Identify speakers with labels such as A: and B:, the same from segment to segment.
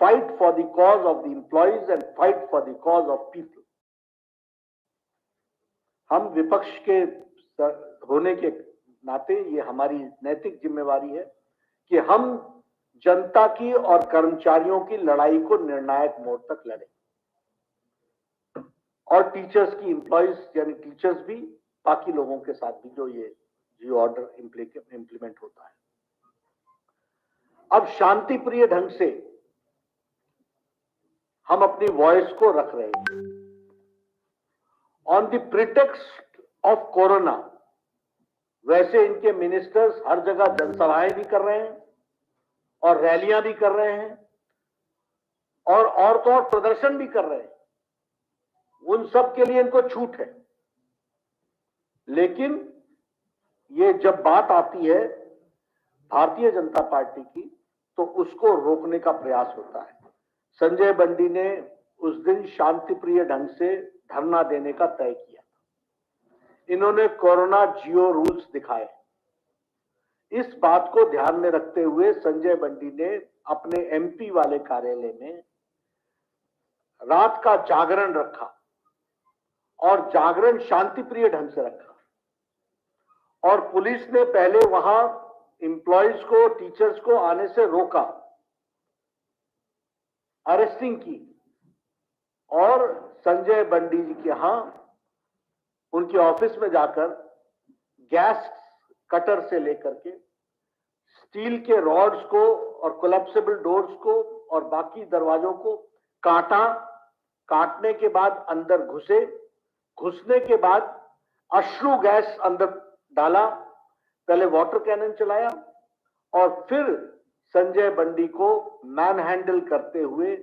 A: fight for the cause of the employees and fight for the cause of people. हम विपक्ष के होने के नाते ये हमारी नैतिक जिम्मेवारी है कि हम जनता की और कर्मचारियों की लड़ाई को निर्णायक मोड़ तक लड़ें और टीचर्स की एम्प्लॉइज यानी टीचर्स भी बाकी लोगों के साथ भी जो ऑर्डर इंप्लीमेंट होता है। अब शांति प्रिय ढंग से हम अपनी वॉइस को रख रहे हैं। On the pretext of corona वैसे इनके मिनिस्टर्स हर जगह जनसभाएं भी कर रहे हैं और रैलियां भी कर रहे हैं और तो और प्रदर्शन भी कर रहे हैं। उन सब के लिए इनको छूट है, लेकिन ये जब बात आती है भारतीय जनता पार्टी की तो उसको रोकने का प्रयास होता है। संजय बंडी ने उस दिन शांतिप्रिय ढंग से धरना देने का तय किया। इन्होंने कोरोना जियो रूल्स दिखाए। इस बात को ध्यान में रखते हुए संजय बंडी ने अपने एमपी वाले कार्यालय में रात का जागरण रखा और जागरण शांतिप्रिय ढंग से रखा और पुलिस ने पहले वहां एम्प्लॉइज को, टीचर्स को आने से रोका, अरेस्टिंग की और संजय बंडी जी के यहां उनके ऑफिस में जाकर गैस कटर से लेकर के स्टील के रॉड्स को और कोलैप्सिबल डोर्स को और बाकी दरवाजों को काटा। काटने के बाद अंदर घुसने के बाद अश्रु गैस अंदर डाला, पहले वाटर कैनन चलाया और फिर संजय बंडी को मैन हैंडल करते हुए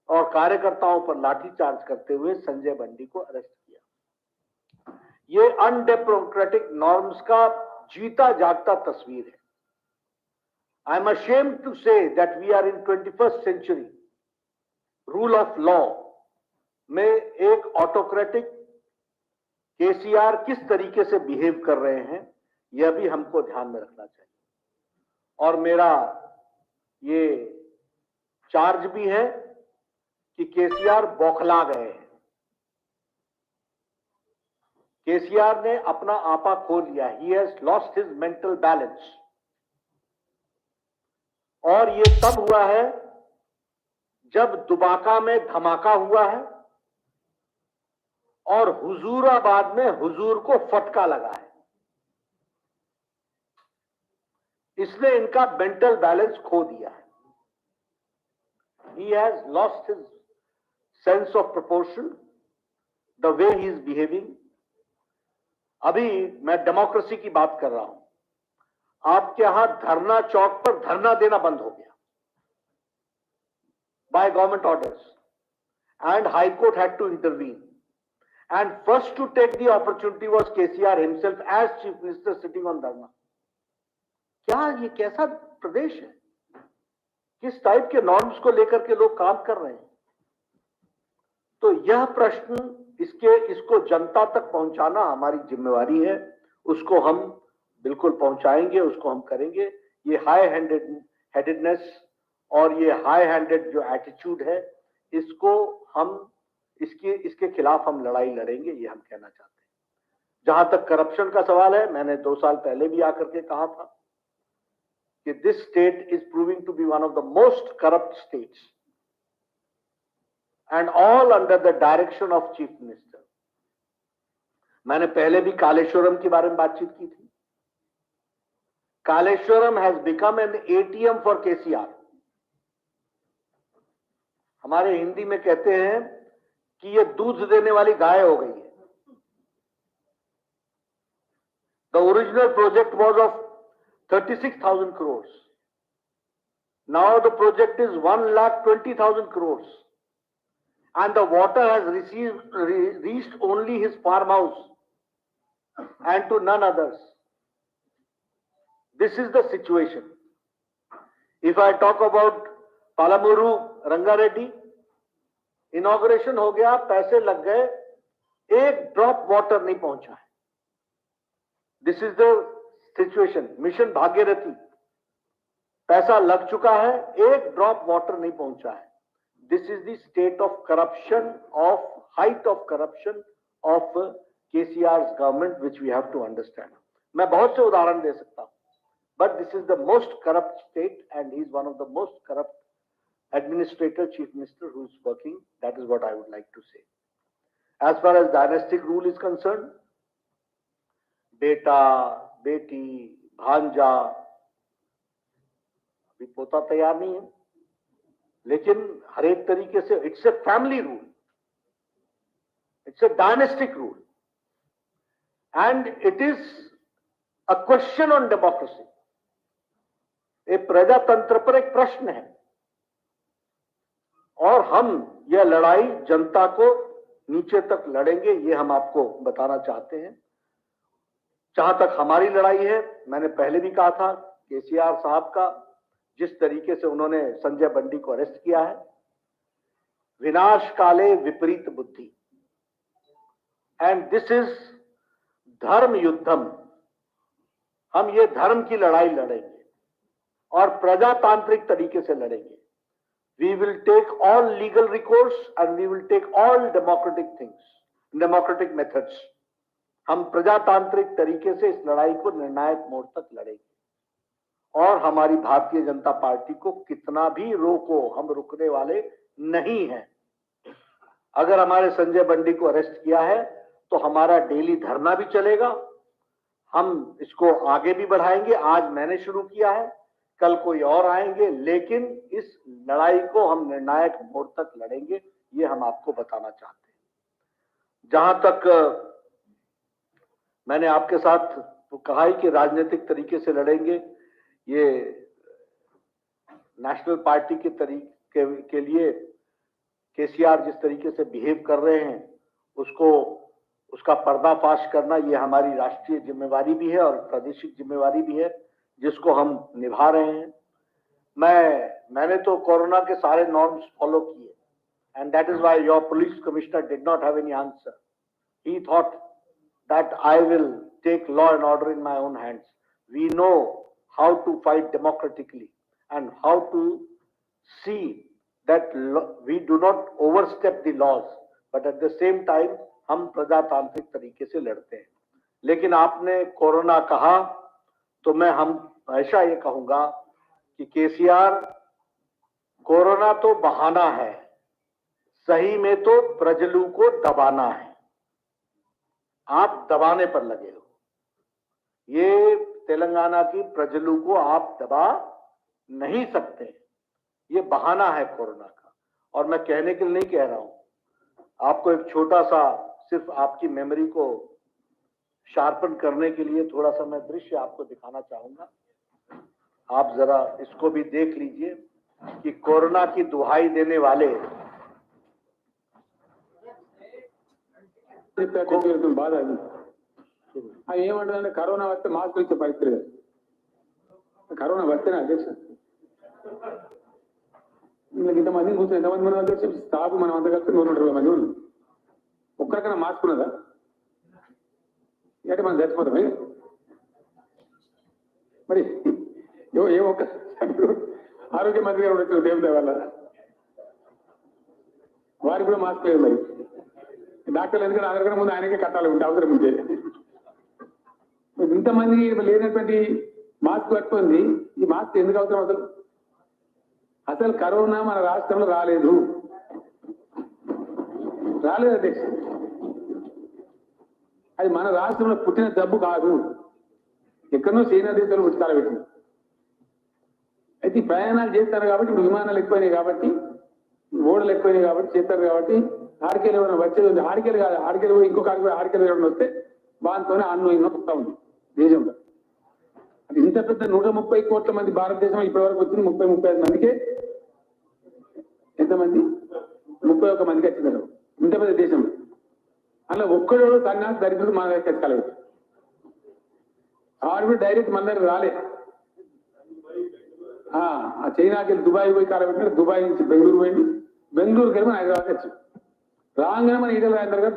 A: और कार्यकर्ताओं पर लाठीचार्ज करते हुए संजय बंडी को अरेस्ट किया। ये अनडेमोक्रेटिक नॉर्म्स का जीता जागता तस्वीर है। I am ashamed to say that we are in 21st century. Rule of law में एक ऑटोक्रेटिक केसीआर किस तरीके से बिहेव कर रहे हैं यह भी हमको ध्यान में रखना चाहिए। और मेरा ये चार्ज भी है कि केसीआर बौखला गए हैं। केसीआर ने अपना आपा खो लिया। He has lost his mental balance. और ये तब हुआ है जब दुबाका में धमाका हुआ है और हुजूराबाद में हुजूर को फटका लगा है। इसने इनका मेंटल बैलेंस खो दिया है। He has lost his sense of proportion, the way he is behaving. अभी मैं डेमोक्रेसी की बात कर रहा हूं। आपके यहां धरना चौक पर धरना देना बंद हो गया by government orders and High Court had to intervene. And first to take the opportunity was KCR himself as Chief Minister sitting on dharna. क्या ये कैसा प्रदेश है? किस टाइप के नॉर्म्स को लेकर के लोग काम कर रहे हैं? तो यह प्रश्न इसको जनता तक पहुंचाना हमारी जिम्मेवारी है। उसको हम बिल्कुल पहुंचाएंगे, उसको हम करेंगे। ये हाई हेडेडनेस और ये हाई हैंडेड जो एटीट्यूड है, इसको हम इसके खिलाफ हम लड़ाई लड़ेंगे, ये हम कहना चाहते हैं। जहां तक करप्शन का सवाल है, मैंने 2 साल पहले भी आकर के कहा था कि this state is proving to be one of the most corrupt states and all under the direction of chief minister. मैंने पहले भी कालेश्वरम के बारे में बातचीत की थी। Kaleshwaram has become an ATM for KCR. हमारे हिंदी में कहते हैं कि ये दूध देने वाली गाय हो गई है। The original project was of 36,000 crores. Now the project is 1,20,000 crores. And the water has reached only his farmhouse and to none others. This is the situation. If I talk about Palamuru Rangareddy, inauguration हो गया, पैसे लग गए, एक drop water नहीं पहुंचा है। This is the situation. Mission Bhagirathi पैसा लग चुका है, एक ड्रॉप वाटर नहीं पहुंचा है। this is the state of corruption, of height of corruption of KCR's government, which we have to understand. मैं बहुत से उदाहरण दे सकता हूँ, but this is the most corrupt state, and he is one of the most corrupt administrator, chief minister who is working. That is what I would like to say. As far as dynastic rule is concerned, बेटा, बेटी, भांजा, अभी पोता तैयार नहीं है, लेकिन हर एक तरीके से it's a family rule, it's a dynastic rule, and it is a question on democracy. एक प्रजातंत्र पर एक प्रश्न है, और हम यह लड़ाई जनता को नीचे तक लड़ेंगे, ये हम आपको बताना चाहते हैं. जहां तक हमारी लड़ाई है, मैंने पहले भी कहा था, केसीआर साहब का जिस तरीके से उन्होंने संजय बंडी को अरेस्ट किया है, विनाश काले विपरीत बुद्धि, एंड दिस इज धर्म युद्धम. हम ये धर्म की लड़ाई लड़ेंगे और प्रजातांत्रिक तरीके से लड़ेंगे. We will take all legal recourse and we will take all democratic things, democratic methods. हम प्रजातांत्रिक तरीके से इस लड़ाई को निर्णायक मोड़ तक लड़ेंगे, और हमारी भारतीय जनता पार्टी को कितना भी रोको, हम रुकने वाले नहीं हैं. अगर हमारे संजय बंडी को अरेस्ट किया है तो हमारा डेली धरना भी चलेगा, हम इसको आगे भी बढ़ाएंगे. आज मैंने शुरू किया है, कल कोई और आएंगे, लेकिन इस लड़ाई को हम निर्णायक मोड़ तक लड़ेंगे, ये हम आपको बताना चाहते हैं. जहां तक मैंने आपके साथ तो कहा ही कि राजनीतिक तरीके से लड़ेंगे, ये नेशनल पार्टी के तरीके के लिए केसीआर जिस तरीके से बिहेव कर रहे हैं, उसका पर्दाफाश करना, ये हमारी राष्ट्रीय जिम्मेवारी भी है और प्रादेशिक जिम्मेवारी भी है, जिसको हम निभा रहे हैं. मैंने तो कोरोना के सारे नॉर्म्स फॉलो किए, and that is why your police commissioner did not have any answer. He thought that I will take law and order in my own hands. We know how to fight democratically and how to see that we do not overstep the laws, but at the same time हम प्रजातांत्रिक तरीके से लड़ते हैं. लेकिन आपने corona कहा तो मैं हमेशा ये कहूंगा कि केसीआर, कोरोना तो बहाना है, सही में तो प्रजलू को दबाना है. आप दबाने पर लगे हो. ये तेलंगाना की प्रजलू को आप दबा नहीं सकते. ये बहाना है कोरोना का. और मैं कहने के लिए नहीं कह रहा हूं, आपको एक छोटा सा, सिर्फ आपकी मेमोरी को शार्पन करने के लिए थोड़ा सा मैं दृश्य आपको दिखाना चाहूंगा. आप जरा इसको भी देख लीजिए कि कोरोना की दुहाई देने वाले
B: బాధ అది ఏమంటుందంటే కరోనా వస్తే మాస్క్ ఇచ్చే పరిస్థితి లేదు. కరోనా వస్తేనే అధ్యక్ష ఇంతమంది కూర్చొని ఎంతమంది మన అధ్యక్ష స్టాఫ్ మనం అంతా కలిసి 120 మంది ఉన్నాం. ఒక్కరికైనా మాస్క్ ఉన్నదా? అంటే మనం చచ్చిపోతామే. మరి ఏ ఒక్క ఆరోగ్య మంత్రి గారు వచ్చిన దేవుడి వల్ల వారికి కూడా మాస్క్ లేదు. మరి డాక్టర్లు ఎందుకంటే అందరికన్నా ముందు ఆయనకే కట్టాలి ఉంటే అవసరం ఉంటే. ఇంతమంది లేనటువంటి మాస్క్ పట్టుకుంది. ఈ మాస్క్ ఎందుకు అవసరం? అసలు కరోనా మన రాష్ట్రంలో రాలేదు అధ్యక్ష. అది మన రాష్ట్రంలో పుట్టిన జబ్బు కాదు, ఎక్కడో చైనా దేశాలు పుట్టాలి పెట్టింది. అయితే ప్రయాణాలు చేస్తారు కాబట్టి, ఇప్పుడు విమానాలు ఎక్కువైనాయి కాబట్టి, ఓడలు ఎక్కువైనాయి కాబట్టి, చేస్తారు కాబట్టి ఆడికెళ్ళి ఏమైనా వచ్చేది ఉంది. ఆడికెళ్ళి కాదు, ఆడికెళ్ళి పోయి ఇంకొక ఆడికెళ్ళి ఏమైనా వస్తే దాంతోనే అన్నం ఇన్నో వస్తూ ఉంది దేశంలో. అది ఇంత పెద్ద 130 కోట్ల మంది భారతదేశం ఇప్పటి వరకు వచ్చింది. 30-35 మందికే, ఎంతమంది? 31 మందికి వచ్చింది ఇంత పెద్ద దేశంలో. అలా ఒక్కడో సన్యాసి దరిద్రుడు మన దగ్గర ఎత్తుకోలేదు. ఆడు కూడా డైరెక్ట్ మన దగ్గర రాలే. ఆ చైనాకి వెళ్ళి దుబాయ్ పోయి కాలబెట్టిన, దుబాయ్ నుంచి బెంగళూరు పోయింది, బెంగళూరుకి వెళ్ళి మన హైదరాబాద్ వచ్చి రాగానే మన ఈటల రాజేందర్ గారు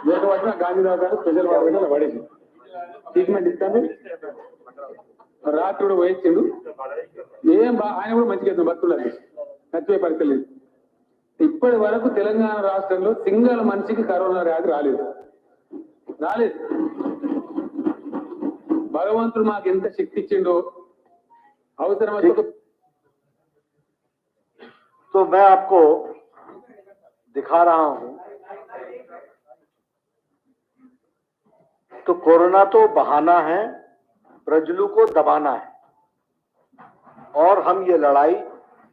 B: దొరకబట్టిన గాంధీరావు గారు స్పెషల్ వాడు పడేసి ట్రీట్మెంట్ ఇస్తాను. రాత్రి కూడా పోయించిండు. ఏం ఆయన కూడా మంచిగా భక్తులు చచ్చిపోయే పరిస్థితి లేదు. ఇప్పటి వరకు తెలంగాణ రాష్ట్రంలో సింగల్ మనిషికి కరోనా వ్యాధి రాలేదు. భగవంతుడు మాకు ఎంత శక్తి ఇచ్చిండో అవసరమైతే
A: तो मैं आपको दिखा रहा हूं। तो कोरोना तो बहाना है, प्रजलू को दबाना है और हम ये लड़ाई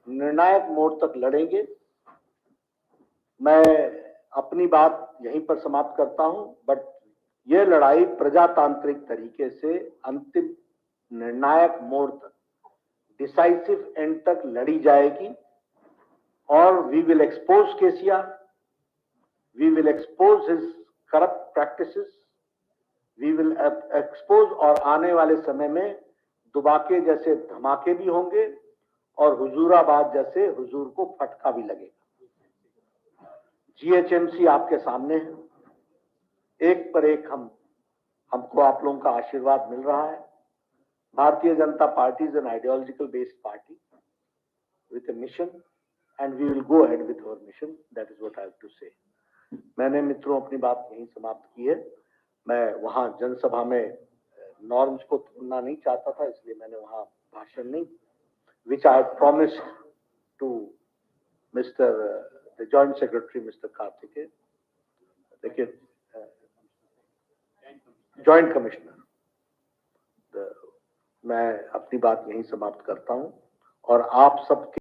A: निर्णायक मोड़ तक लड़ेंगे। मैं अपनी बात यहीं पर समाप्त करता हूं, बट यह लड़ाई प्रजातांत्रिक तरीके से अंतिम निर्णायक मोड़ तक, डिसाइसिव एंड तक लड़ी जाएगी और we will expose KCR, we will expose his corrupt practices, we will expose, और आने वाले समय में दुबाके जैसे धमाके भी होंगे और हुजूराबाद जैसे हुजूर को फटका भी लगेगा। जीएचएमसी आपके सामने है, एक पर एक हमको आप लोगों का आशीर्वाद मिल रहा है। Bharatiya Janata party is an ideological based party with a mission and we will go ahead with our mission. That is what I have to say. मैंने मित्रों अपनी बात यहीं समाप्त की है। मैं वहां जनसभा में नॉर्म्स को तोड़ना नहीं चाहता था, इसलिए मैंने वहां भाषण नहीं, which I had promised to Mr. the Joint Secretary Mr. Karthike, लेकिन Joint Commissioner, मैं अपनी बात यहीं समाप्त करता हूं और आप सब